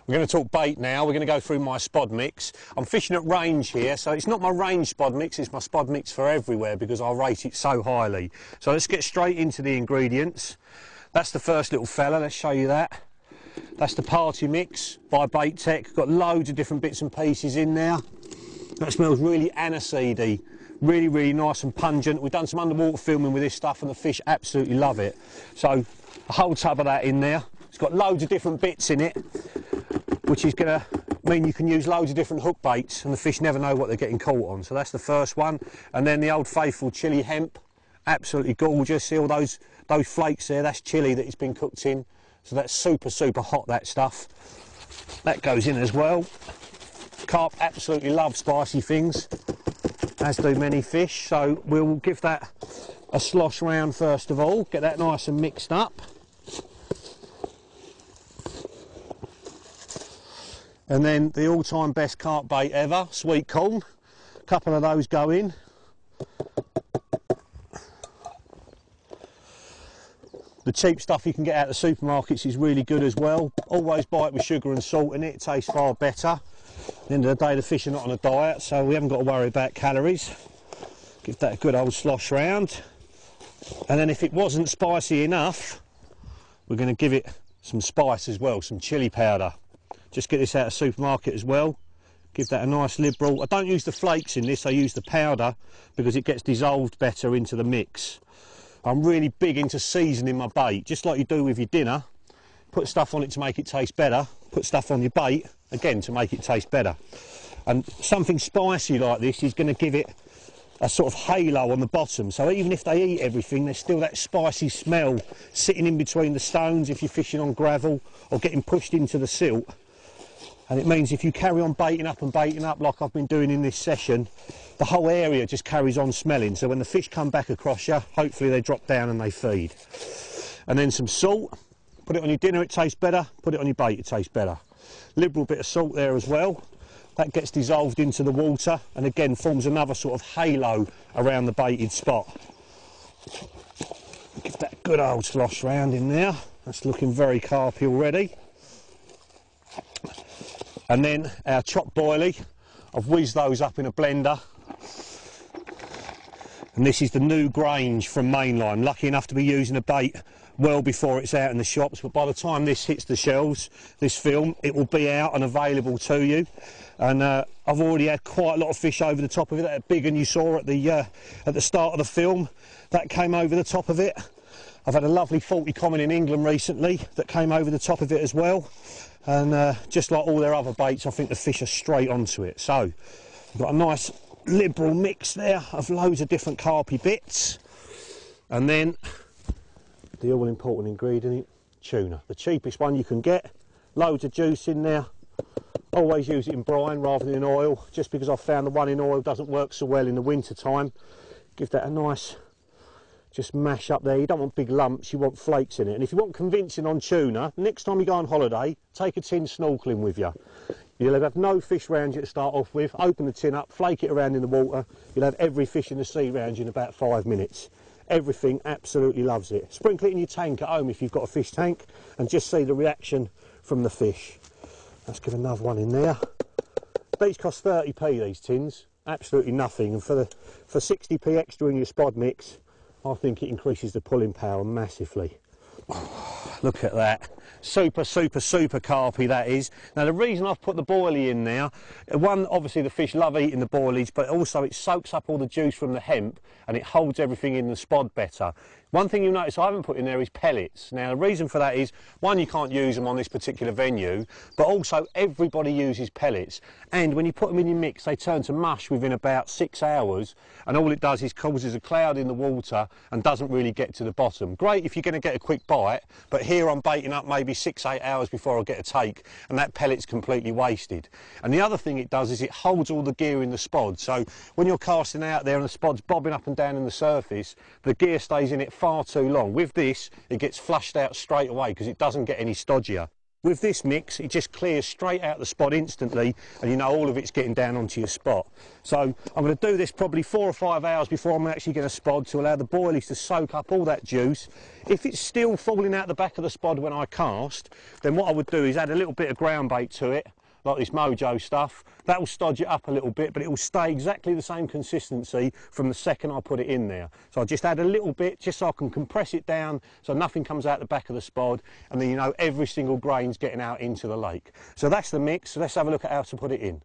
We're going to talk bait now. We're going to go through my spod mix. I'm fishing at range here, so it's not my range spod mix, it's my spod mix for everywhere because I rate it so highly. So let's get straight into the ingredients. That's the first little fella, let's show you that. That's the party mix by Bait Tech. Got loads of different bits and pieces in there. That smells really aniseedy, really, really nice and pungent. We've done some underwater filming with this stuff and the fish absolutely love it. So a whole tub of that in there. It's got loads of different bits in it, which is going to mean you can use loads of different hook baits and the fish never know what they're getting caught on. So that's the first one. And then the old faithful chili hemp, absolutely gorgeous. See all those flakes there, that's chili that it's been cooked in. So that's super, super hot, that stuff. That goes in as well. Carp absolutely love spicy things, as do many fish. So we'll give that a slosh round first of all, get that nice and mixed up. And then the all-time best carp bait ever, sweet corn. A couple of those go in. The cheap stuff you can get out of the supermarkets is really good as well. Always buy it with sugar and salt in it, it tastes far better. At the end of the day, the fish are not on a diet, so we haven't got to worry about calories. Give that a good old slosh round. And then if it wasn't spicy enough, we're going to give it some spice as well, some chili powder. Just get this out of the supermarket as well. Give that a nice liberal. I don't use the flakes in this, I use the powder because it gets dissolved better into the mix. I'm really big into seasoning my bait, just like you do with your dinner. Put stuff on it to make it taste better. Put stuff on your bait, again, to make it taste better. And something spicy like this is going to give it a sort of halo on the bottom. So even if they eat everything, there's still that spicy smell sitting in between the stones if you're fishing on gravel or getting pushed into the silt. And it means if you carry on baiting up like I've been doing in this session, the whole area just carries on smelling. So when the fish come back across you, hopefully they drop down and they feed. And then some salt. Put it on your dinner, it tastes better. Put it on your bait, it tastes better. Liberal bit of salt there as well. That gets dissolved into the water and again forms another sort of halo around the baited spot. Give that a good old slosh round in there. That's looking very carpy already. And then our chopped boilie, I've whizzed those up in a blender. And this is the new Grange from Mainline. Lucky enough to be using a bait well before it's out in the shops, but by the time this hits the shelves, this film, it will be out and available to you. And I've already had quite a lot of fish over the top of it. That big one you saw at the start of the film, that came over the top of it. I've had a lovely 40 common in England recently that came over the top of it as well. And just like all their other baits, I think the fish are straight onto it. So we've got a nice liberal mix there of loads of different carpy bits. And then the all important ingredient, tuna. The cheapest one you can get. Loads of juice in there. Always use it in brine rather than in oil, just because I've found the one in oil doesn't work so well in the winter time. Give that a nice just mash up there. You don't want big lumps, you want flakes in it. And if you want convincing on tuna, next time you go on holiday, take a tin snorkeling with you. You'll have no fish round you to start off with. Open the tin up, flake it around in the water. You'll have every fish in the sea round you in about 5 minutes. Everything absolutely loves it. Sprinkle it in your tank at home if you've got a fish tank and just see the reaction from the fish. Let's give another one in there. These cost 30p, these tins. Absolutely nothing. And for 60p extra in your spod mix, I think it increases the pulling power massively. Oh, look at that. Super, super, super carpy that is. Now the reason I've put the boilie in there, one, obviously the fish love eating the boilies, but also it soaks up all the juice from the hemp and it holds everything in the spod better. One thing you'll notice I haven't put in there is pellets. Now the reason for that is, one, you can't use them on this particular venue, but also everybody uses pellets. And when you put them in your mix, they turn to mush within about 6 hours, and all it does is causes a cloud in the water and doesn't really get to the bottom. Great if you're going to get a quick bite, but here I'm baiting up maybe 6-8 hours before I get a take, and that pellet's completely wasted. And the other thing it does is it holds all the gear in the spod, so when you're casting out there and the spod's bobbing up and down in the surface, the gear stays in it far too long. With this, it gets flushed out straight away because it doesn't get any stodgier. With this mix, it just clears straight out the spot instantly, and you know all of it's getting down onto your spot. So I'm going to do this probably 4 or 5 hours before I'm actually going to spod, to allow the boilies to soak up all that juice. If it's still falling out the back of the spod when I cast, then what I would do is add a little bit of ground bait to it, like this Mojo stuff. That will stodge it up a little bit, but it will stay exactly the same consistency from the second I put it in there. So I'll just add a little bit, just so I can compress it down so nothing comes out the back of the spod, and then you know every single grain's getting out into the lake. So that's the mix. So let's have a look at how to put it in.